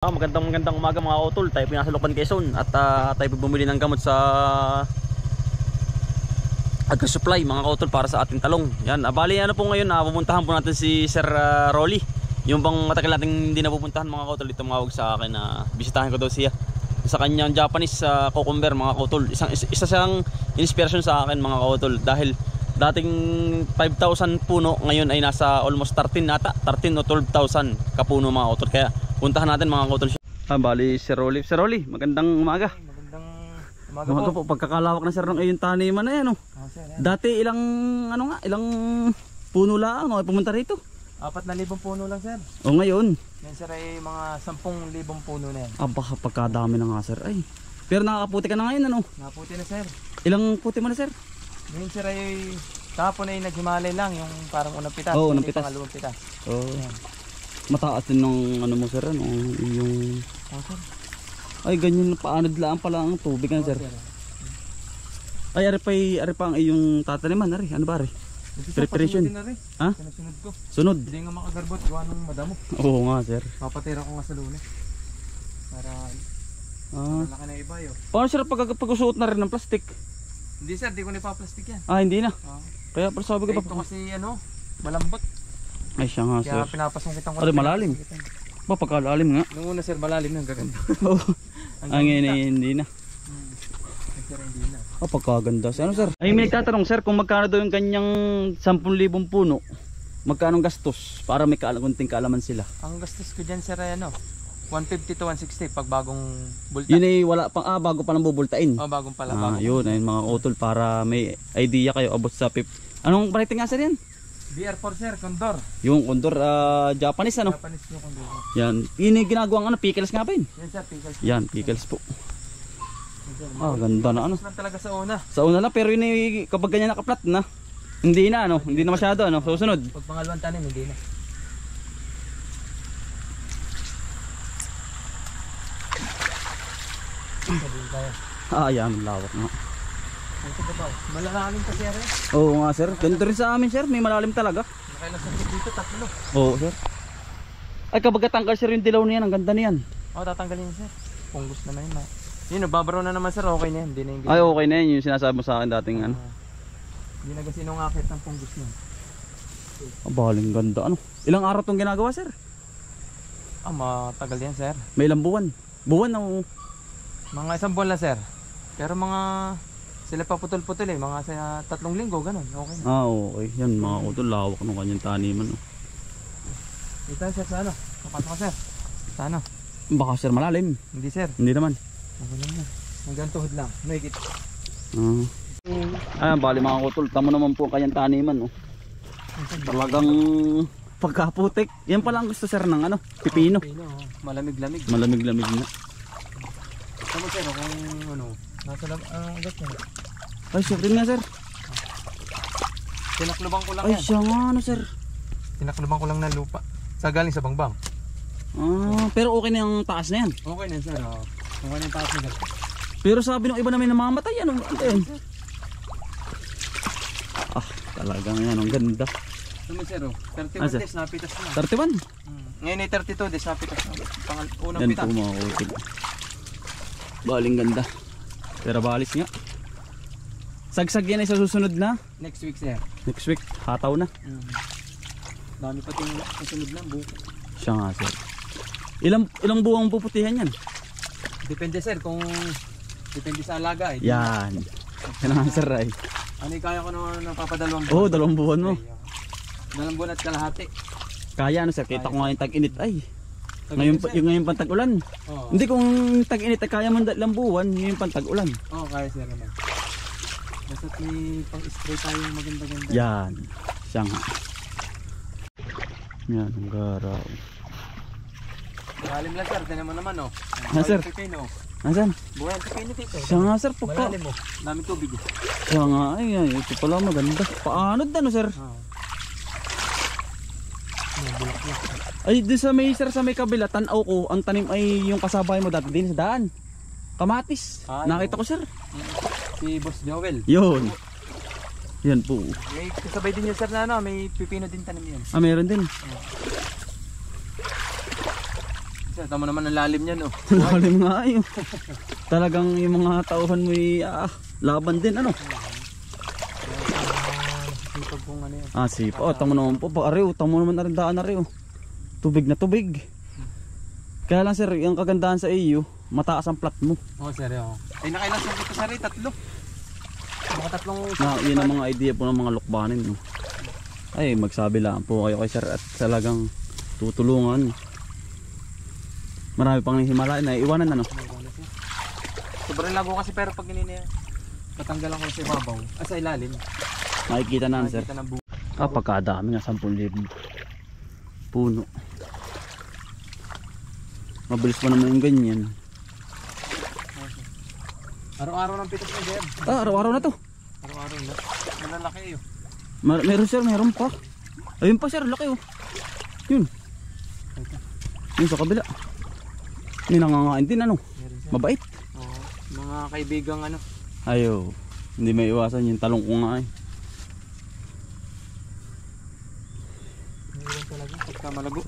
Magandang umaga mga utol. Tayo pinasa Lokban, Quezon at tayo bumili ng gamot sa Agri-Supply mga utol para sa ating talong. Yan, bali ano po ngayon, pupuntahan po natin si Sir Rolly. Yung bang matagal nating hindi napupuntahan mga utol, ito mawag sa akin na bisitahin ko daw siya sa kanyang Japanese cucumber mga utol. Isa siyang inspiration sa akin mga utol dahil dating 5,000 puno, ngayon ay nasa almost 13 nata, 13 o 12,000 kapuno mga utol. Kaya puntahan natin mga utol. Bali Sir Rolly. Sir Rolly, magandang umaga. Magandang umaga po. Pagkakalawak na sir ng iyong taniman na yan. Dati ilang puno lang pumunta rito? 4,000 puno lang sir. O ngayon? Yan sir ay mga 10,000 puno na yan. Baka pagkadami na nga sir. Ay, pero nakakaputi ka na ngayon Nakaputi na sir. Ilang puti mo na sir? Ngayon sir ay kahapon ay naghimalay lang yung parang unang pitas. Oo, unang pitas. Pangalawang pitas. Oo. Mataas din ng mo sir, yung... Sir. Ay, ganyan paanod lang pala ang tubig na sir. Ay, ari pa ang iyong tataniman, ano ba ari? Preparation. Ha? Sunod ko. Sunod? Hindi nga makagarbot, gawa ng madamo. Oo nga sir. Papatira ko nga sa lunes. Para malaki na iba yun. Paano sir pag-usuot na rin ng plastic? Hindi sir, di ko nipaplastic yan. Hindi na. Kaya pero sabi ko ito kasi malambot. Ay siya nga sir. Kaya pinapasungkitan ko. Ay malalim. Pagkalalim nga. Nung una sir malalim na gaganda. Oo. Ang hindi na. Sir hindi na. Pagkaganda. Ano sir? Ay may nagtatanong sir kung magkano daw yung kanyang 10,000 puno. Magkano gastos para may kunting kaalaman sila? Ang gastos ko dyan sir ay 150 to 160 pag bagong bulta. Yun ay wala pang bago pa lang bubultain. Bagong pala. Yun ay mga utol para may idea kayo about sa Anong variety nga sir yan? BR4 sir, Condor. Yung Condor Japanese Japanese yung Condor. Yan. Yun yung ginagawang pickles nga ba yun? Yan sir, pickles. Yan, pickles po. Ganda na lang talaga sa una. Sa una lang, pero yun ay kapag ganyan nakaplat na, hindi na hindi na masyado susunod. Pag pangalawang tanim, hindi na. Yan, lawak nga. Malalalim kasi rin. Oo nga sir, ganito rin sa amin sir, may malalim talaga. Nakailasang dito, 3. Oo sir. Ay kapag tanggal sir yung dilaw niyan, ang ganda niyan. Tatanggalin sir. Punggos naman yun. Yun, babaraw na naman sir, okay na yan. Ay okay na yun, yung sinasabi mo sa akin dating Hindi na kasi nung akit ng punggos niyan. Baling ganda Ilang araw itong ginagawa sir? Matagal yan sir. May ilang buwan? Buwan Mga 1 buwan lang sir. Pero sila pa putol-putol mga sa 3 linggo, ganun. Okay na. Okay. Yan mga utol, lawak ng kanyang taniman. Dito sir sa Kapasok ka sir. Sa Baka sir malalim. Hindi sir. Hindi naman. Okay lang yan. Hanggang tuhod lang. Mahigit. Bali mga utol, tamo naman po ang kanyang taniman. Talagang pagkaputik. Yan pala ang gusto sir ng pipino. Malamig-lamig. Malamig-lamig na. Tama sir, kung nasa agat niya. Ay sir, din nga sir. Tinaklubang ko lang yan. Ay siya nga sir. Tinaklubang ko lang ng lupa. Galing sa bangbang. Pero okay na yung taas na yan. Okay na sir. Okay na yung taas na yan. Pero sabi ng iba namin namamatay yan. Yan. Talagang yan, ang ganda. Tama sir, 31 days napitas na. 31? Ngayon ay 32 days napitas na. Unang yan pitas. po mga utol. Baling ganda. Pero balis nga. Sagsag yan ay sa susunod na? Next week sir. Next week, hataw na. Dami pati yung susunod na buko. Siya nga sir. Ilang buwang puputihan yan? Depende sir, depende sa alaga Yan. Yan ang sir ay. Kaya ko naman napapadalawang buwan. 2 buwan mo. 2 buwan at kalahati. Kaya sir, kita ko nga yung tag-init ay. Ngayon pantag-ulan. Hindi kung tag-init ay kaya mo 2 buwan, yung pantag-ulan. Kaya sir naman. Basta't may pang-spray tayong maganda-ganda. Yan. Siya nga. Yan, ang garaw. Malalim lang sir, tinan mo naman sir? Nasaan? Buhay ang pipino dito. Siya nga sir, malalim mo. Daming tubig. Siya nga, ito pala maganda. Paano sir? Ay, di sa may sir, sa may kabila, tanaw ko, ang tanim ay yung kasabay mo dati din sa daan. Kamatis. Nakita ko sir. Si Boss Joel. Yun. Yan po. May kasabay din yun sir na may pipino din tanim yan. Meron din. sir, tama naman ang lalim niyan oh. Lalim nga ay. Talagang yung mga tauhan mo laban din ano. Sipag kung ano yan. Sipa. Tamo naman po. Tamo naman na rin daan na rin. Tubig na tubig. Kaya lang sir, yung kagandahan sa iyo, mataas ang plat mo. Sir, ay nakailan sir dito sir, tatlo. Mga tatlong... Yun ang mga idea po ng mga lukbanin. No? Ay, magsabi lang po kayo kay sir at talagang tutulungan. Marami pang himalayan na iwanan ano. Sobrang lago kasi pero pag ganyan yan, tatanggalan ko sa ibabaw. Sa ilalim. Makikita na sir. Pagkadami nga 10,000 puno. Mabilis pa naman yung ganyan. Araw-araw ng pitas na sir. Araw-araw na to. Araw-araw na. Malalaki yun. Meron sir, meron pa. Ayun pa sir, laki oh. Yun. Yun sa kabila. May nangangain din ano. Mabait. Mga kaibigang ano. Ayo. Hindi may iwasan yung talong ko nga eh. Mayroon talaga. Pagka malago.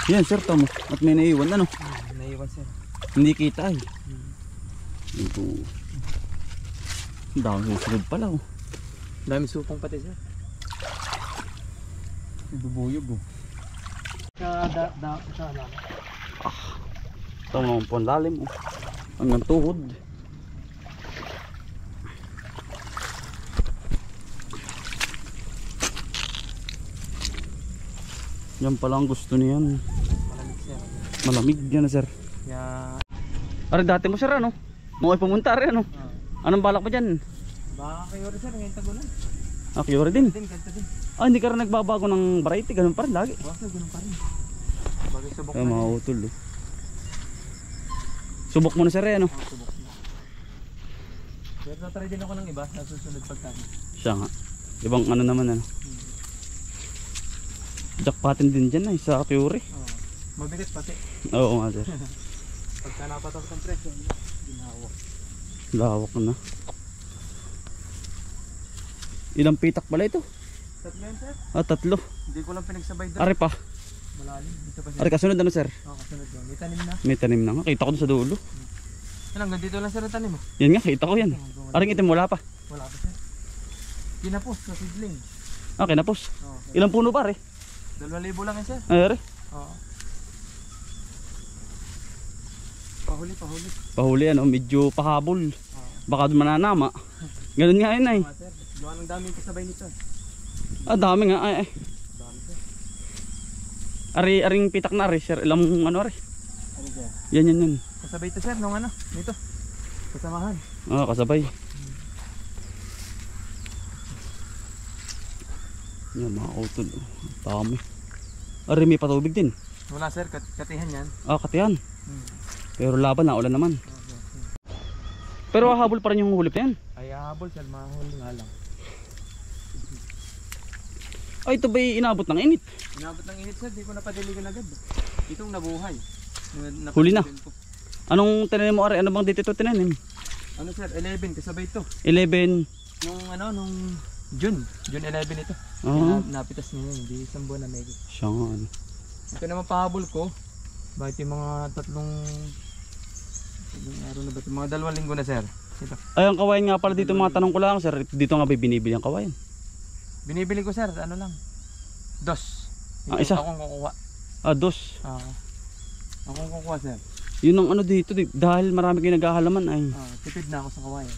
Yan sir, tamo. At may naiwan ano. Naiwan sir. Hindi kita eh. Ito. Dami susunod pala oh. Dami supong pati sir. Ibubuyog oh. Sa alam. Tamo naman po ang lalim oh. Hanggang tuhod. Yan pala ang gusto niyan. Malamig sir. Malamig yan na sir. Kaya... Aray dati mo sir ano? Mo ay pumunta rin ano? Anong balak mo dyan? Baka kayo rin sir, ngayon tagulan. Kiyori din. Ganda din. Hindi ka rin nagbabago ng variety, ganun pa rin lagi. Bakit ganun pa rin? Bagay subok Ay na mga utol oh. Subok mo na sir ano? subok na. Pero natry din ako ng iba sa susunod pagkain. Siya nga. Ibang ano naman ano. Jackpotin din dyan ay sa Kiyori. Mabigat pati. Oo nga sir. Pagka napatapos ang presyo, ginawak. Lawak na. Ilang pitak pala ito? Tatlo yan sir? 3. Hindi ko lang pinagsabay doon. Are pa. Malalim. Dito pa sir. Are kasunod ano sir? Kasunod doon. May tanim na. May tanim na nga. Kita ko doon sa dulo. Hanggang dito lang sir ang tanim mo? Yan nga, kita ko yan. Aring itim wala pa. Wala pa sir. Kinapos sa seedling. Kinapos. Okay. Ilang puno pare? 2,000 lang yan sir. Ay, are. Oo. Pahuli. Pahuli ano, medyo pahabol. Baka doon mananama. Ganun nga yun ay. Sir, gawa ng daming kasabay nito. Dami nga ay. Dami sir. Aring pitak na are sir. Ilang ano are? Ano sir? Yan. Kasabay ito sir nung ano, dito. Kasamahan. Kasabay. Yan mga utol. Dami. Are may patubig din. Wala sir, katihan yan. Katihan. Pero laban na, ulan naman. Pero hahabol pa rin yung hulip na yan. Ay habol sir, mahuli nga lang. Ay ito ba'y inabot ng init? Inabot ng init sir, di ko napadiligan agad. Itong nabuhay. Huli na. Anong tinanim mo are? Ano bang dito tinanim? Ano sir, 11 kasabay ito. 11. Nung June 11 ito. Napitas niya yun, di isang buwan na may. Siya nga ano. Ito naman pahabol ko. Bakit yung mga tatlong araw na ba ito? Mga 2 linggo na sir. Ito. Ay ang kawayan nga pala dito, mga tanong ko lang sir. Dito nga ba binibili ang kawayan? Binibili ko sir, ano lang. 2. Isa? Akong kukuha. 2. Akong kukuha sir. Yun ang ano dito, dahil marami kayo naghahalaman ay. Tipid na ako sa kawayan.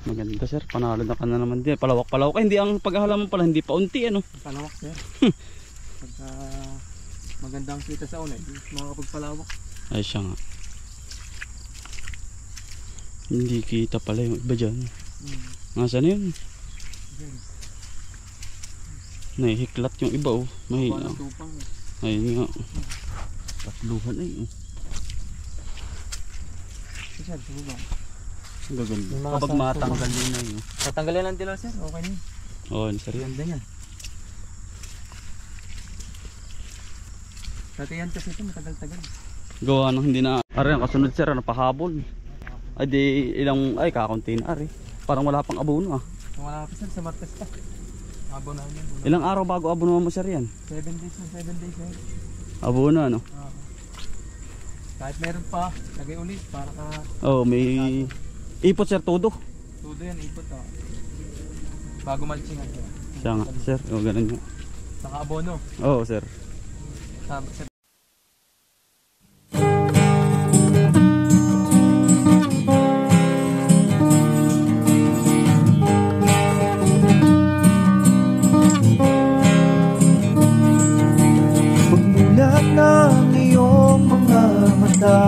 Maganda sir, panalo na ka na naman din. Palawak. Ay hindi ang paghahalaman pala, hindi pa unti ano. Palawak sir. Pagka maganda ang kita sa una, makakapagpalawak. Ay siya nga. Hindi kita pala yung iba dyan. Nasaan na yun? Nahihiklat yung iba oh. Ayun nga. Tatluhan ay oh. Sir, subang. Gaganda. Kapag matanggal yun na yun. Tatanggalin lang dilaw sir, okay na yun. Oo, sir. Ganda yan. Dati yan kasi ito matagal-tagal. Gawa nang hindi na. Ari, ang kasunod sir, pahabol. Ay di ilang, kakunti na ari. Parang wala pang abono ah. Malapit sir sa Martes pa. Abono na yun. Ilang araw bago abunuhan mo sir yan? 7 days na 7 days sir. Abono ano? Kahit meron pa, lagay ulit para ka Oh, may ipot sir todo. tudo yan, ipot bago malchingan sir. Siya nga sir, oh ganun nga. Saka abono. Oo sir. Sir. Pagmulat ng iyong mga mata,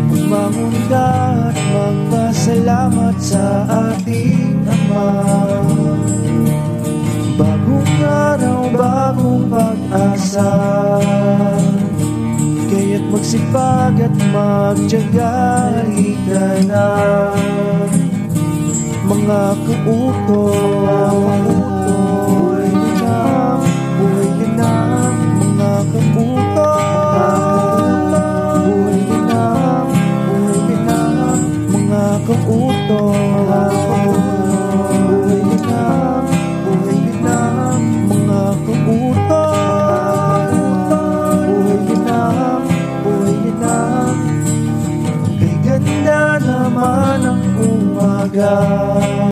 magmamunda at magpasalamat sa ating Ama. Bagong araw, bagong pag-asa, kaya't magsipag at magtiyaga. Halika na, mga kautoy, buhay na, buhay na, mga kautoy, buhay na, buhay na, mga kautoy, buhay na, buhay na, mga kautoy, buhay na, buhay na. Kay ganda naman ang umaga,